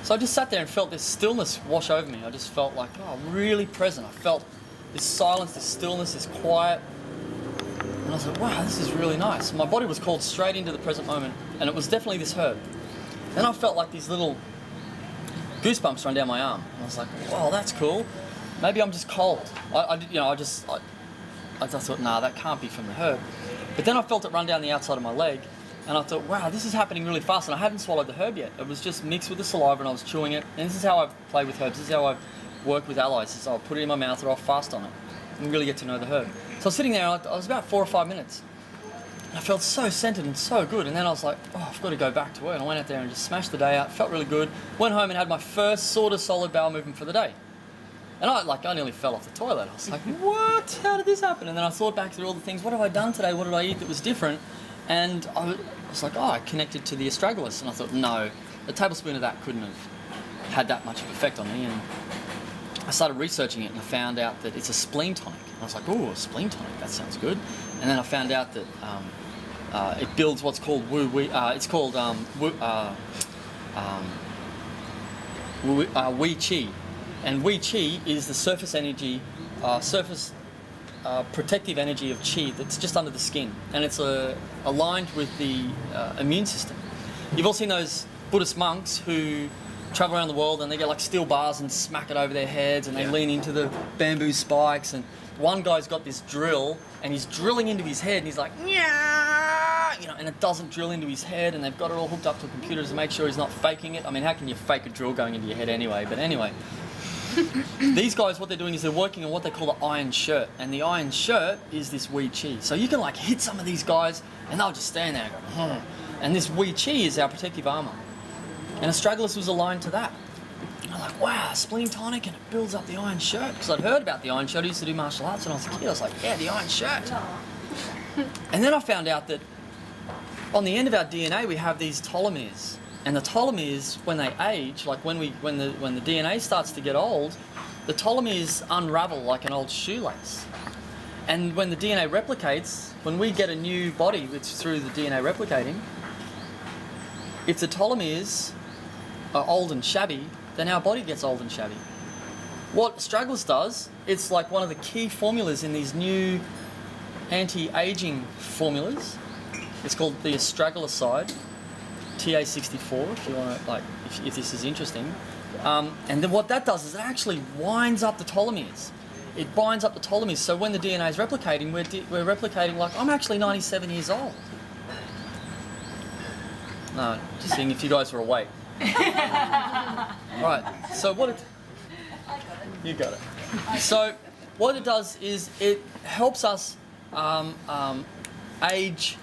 So I just sat there and felt this stillness wash over me. I just felt like, oh, really present. I felt this silence, this stillness, this quiet. And I was like, wow, this is really nice. My body was called straight into the present moment, and it was definitely this herb. Then I felt like these little goosebumps run down my arm. And I was like, wow, that's cool. Maybe I'm just cold. I just thought, nah, that can't be from the herb. But then I felt it run down the outside of my leg, and I thought, wow, this is happening really fast, and I hadn't swallowed the herb yet. It was just mixed with the saliva, and I was chewing it. And this is how I play with herbs. This is how I work with alloys. Is I'll put it in my mouth, or I'll fast on it, and really get to know the herb. So I was sitting there, and I was about 4 or 5 minutes. And I felt so centered and so good. And then I was like, oh, I've got to go back to work. And I went out there and just smashed the day out. Felt really good. Went home and had my first sort of solid bowel movement for the day. And I nearly fell off the toilet. I was like, what? How did this happen? And then I thought back through all the things. What have I done today? What did I eat that was different? And I was like, oh, I connected to the astragalus. And I thought, no, a tablespoon of that couldn't have had that much of an effect on me. And I started researching it, and I found out that it's a spleen tonic. And I was like, oh, a spleen tonic, that sounds good. And then I found out that it builds what's called Wei Qi. And Wei Qi is the surface energy, protective energy of Qi that's just under the skin, and it's aligned with the immune system. You've all seen those Buddhist monks who travel around the world and they get like steel bars and smack it over their heads, and they lean into the bamboo spikes, and one guy's got this drill and he's drilling into his head, and he's like, yeah, and it doesn't drill into his head, and they've got it all hooked up to a computer to make sure he's not faking it. I mean, how can you fake a drill going into your head anyway? But anyway. These guys, what they're doing is they're working on what they call the iron shirt, and the iron shirt is this Wei Qi. So you can like hit some of these guys, and they'll just stand there and go, and this Wei Qi is our protective armor. And astragalus was aligned to that. And I'm like, wow, spleen tonic, and it builds up the iron shirt. Because I'd heard about the iron shirt. I used to do martial arts when I was a kid. I was like, yeah, the iron shirt. And then I found out that on the end of our DNA we have these telomeres. And the telomeres, when they age, like when the DNA starts to get old, the telomeres unravel like an old shoelace. And when the DNA replicates, when we get a new body, it's through the DNA replicating, if the telomeres are old and shabby, then our body gets old and shabby. What astragalus does, it's like one of the key formulas in these new anti-aging formulas. It's called the astragalus side. TA64, if you want to, like, if this is interesting. And then what that does is it actually winds up the telomeres. It binds up the telomeres, so when the DNA is replicating, we're replicating like, I'm actually 97 years old. No, just seeing if you guys were awake. Right, so what it... You got it. So what it does is it helps us age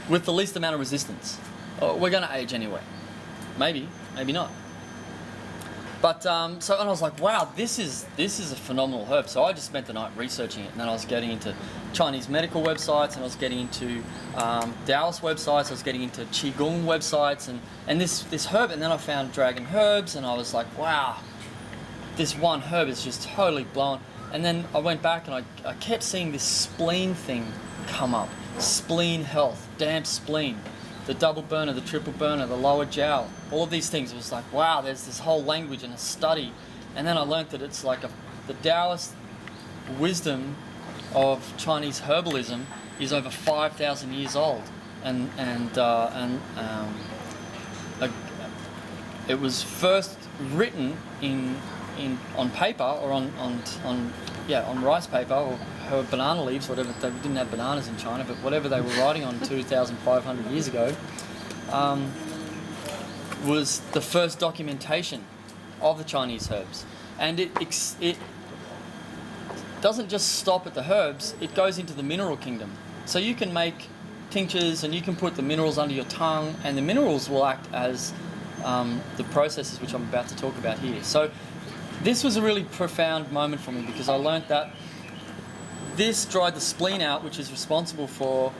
with the least amount of resistance. We're going to age anyway. Maybe, maybe not. But and I was like, wow, this is a phenomenal herb. So I just spent the night researching it, and then I was getting into Chinese medical websites, and I was getting into Taoist websites. I was getting into Qigong websites, and this herb. And then I found dragon herbs, and I was like, wow, this one herb is just totally blown. And then I went back, and I kept seeing this spleen thing come up. Spleen health, damp spleen, the double burner, the triple burner, the lower jowl, all of these things. It was like, wow, there's this whole language and a study. And then I learned that it's like the Taoist wisdom of Chinese herbalism is over 5,000 years old, and it was first written on paper, or on rice paper, or banana leaves, whatever. They didn't have bananas in China, but whatever they were writing on 2,500 years ago was the first documentation of the Chinese herbs. And it doesn't just stop at the herbs, it goes into the mineral kingdom. So you can make tinctures, and you can put the minerals under your tongue, and the minerals will act as the processes which I'm about to talk about here. So this was a really profound moment for me, because I learnt that this dried the spleen out, which is responsible for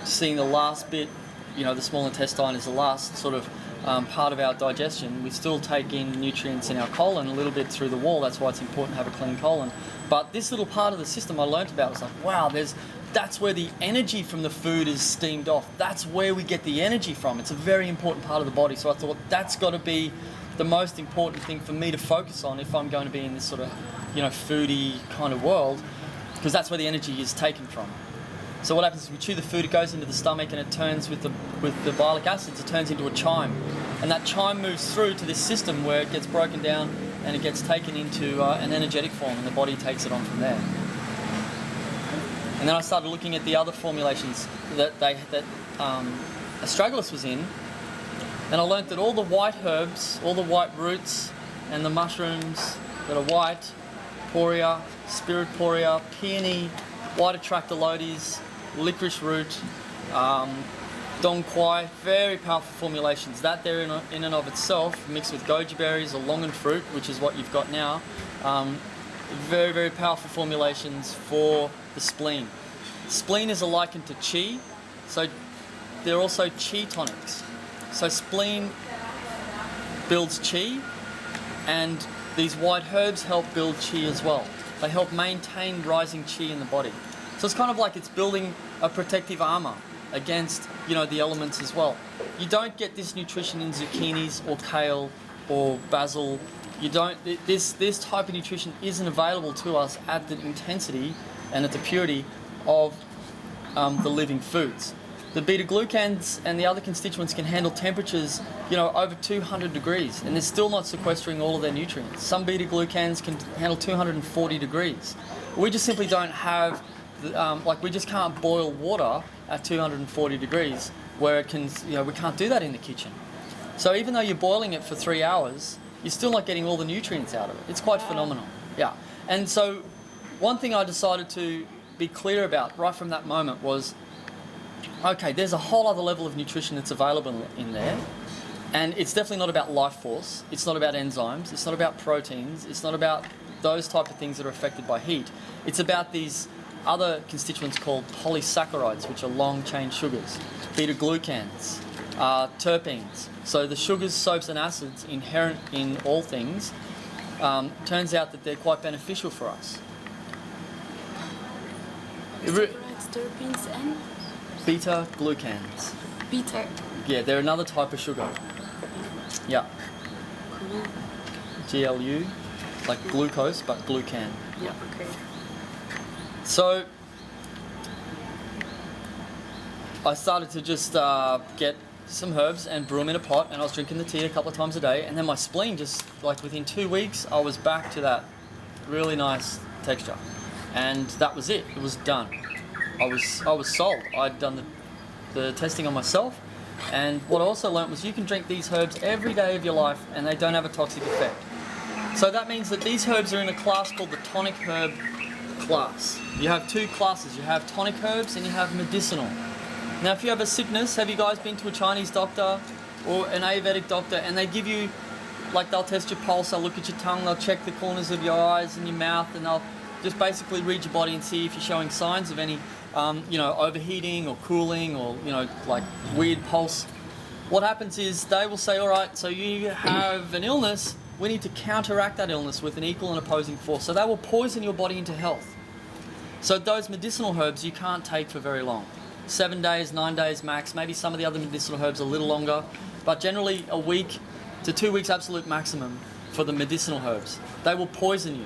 seeing the last bit, the small intestine is the last sort of part of our digestion. We still take in nutrients in our colon a little bit through the wall. That's why it's important to have a clean colon. But this little part of the system I learnt about was like, wow, that's where the energy from the food is steamed off. That's where we get the energy from. It's a very important part of the body. So I thought that's got to be the most important thing for me to focus on if I'm going to be in this sort of, foodie kind of world, because that's where the energy is taken from. So what happens is we chew the food, it goes into the stomach, and it turns with the biolic acids, it turns into a chime. And that chime moves through to this system where it gets broken down and it gets taken into an energetic form, and the body takes it on from there. And then I started looking at the other formulations that astragalus was in, and I learnt that all the white herbs, all the white roots, and the mushrooms that are white, poria, spirit poria, peony, white atragalus, licorice root, dong quai, very powerful formulations. That there in and of itself, mixed with goji berries or longan fruit, which is what you've got now, very, very powerful formulations for the spleen. Spleen is likened to qi, so they're also qi tonics. So spleen builds qi, and these white herbs help build qi as well. They help maintain rising qi in the body. So it's kind of like it's building a protective armor against, the elements as well. You don't get this nutrition in zucchinis or kale or basil. You don't. This type of nutrition isn't available to us at the intensity and at the purity of the living foods. The beta-glucans and the other constituents can handle temperatures, over 200 degrees, and they're still not sequestering all of their nutrients. Some beta-glucans can handle 240 degrees. We just simply don't have, we just can't boil water at 240 degrees, where it can, we can't do that in the kitchen. So even though you're boiling it for 3 hours, you're still not getting all the nutrients out of it. It's quite phenomenal. Yeah. And so one thing I decided to be clear about right from that moment was, okay, there's a whole other level of nutrition that's available in there, and it's definitely not about life force, it's not about enzymes, it's not about proteins, it's not about those type of things that are affected by heat. It's about these other constituents called polysaccharides, which are long-chain sugars, beta-glucans, terpenes. So the sugars, soaps and acids inherent in all things, turns out that they're quite beneficial for us. Terpenes and? Beta-glucans. Beta. Yeah, they're another type of sugar. Yeah. GLU, like glucose, but glucan. Yeah, okay. So I started to just get some herbs and brew them in a pot, and I was drinking the tea a couple of times a day, and then my spleen just, within 2 weeks, I was back to that really nice texture. And that was it. It was done. I was sold. I'd done the testing on myself, and what I also learnt was you can drink these herbs every day of your life and they don't have a toxic effect. So that means that these herbs are in a class called the tonic herb class. You have two classes. You have tonic herbs and you have medicinal. Now if you have a sickness, have you guys been to a Chinese doctor or an Ayurvedic doctor, and they give you, they'll test your pulse, they'll look at your tongue, they'll check the corners of your eyes and your mouth, and they'll just basically read your body and see if you're showing signs of any overheating or cooling or, weird pulse. What happens is they will say, all right, so you have an illness, we need to counteract that illness with an equal and opposing force. So they will poison your body into health. So those medicinal herbs you can't take for very long. 7 days, 9 days max, maybe some of the other medicinal herbs a little longer, but generally a week to 2 weeks absolute maximum for the medicinal herbs. They will poison you.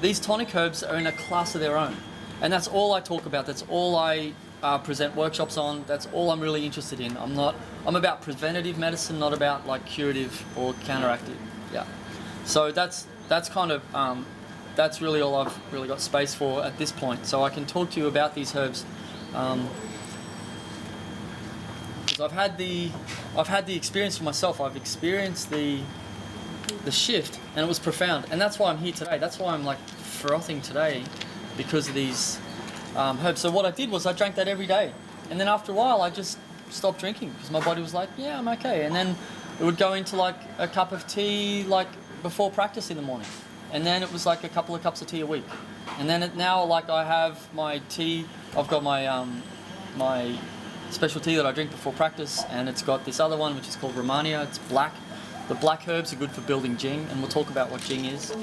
These tonic herbs are in a class of their own. And that's all I talk about. That's all I present workshops on. That's all I'm really interested in. I'm about preventative medicine, not about curative or counteractive. Yeah. So that's kind of, that's really all I've really got space for at this point. So I can talk to you about these herbs. Because I've had the experience for myself. I've experienced the shift, and it was profound. And that's why I'm here today. That's why I'm frothing today, because of these herbs. So what I did was I drank that every day, and then after a while I just stopped drinking because my body was like, yeah, I'm okay. And then it would go into a cup of tea before practice in the morning, and then it was a couple of cups of tea a week. And then now I have my tea. I've got my my special tea that I drink before practice, and it's got this other one which is called Romania. It's black. The black herbs are good for building Jing, and we'll talk about what Jing is.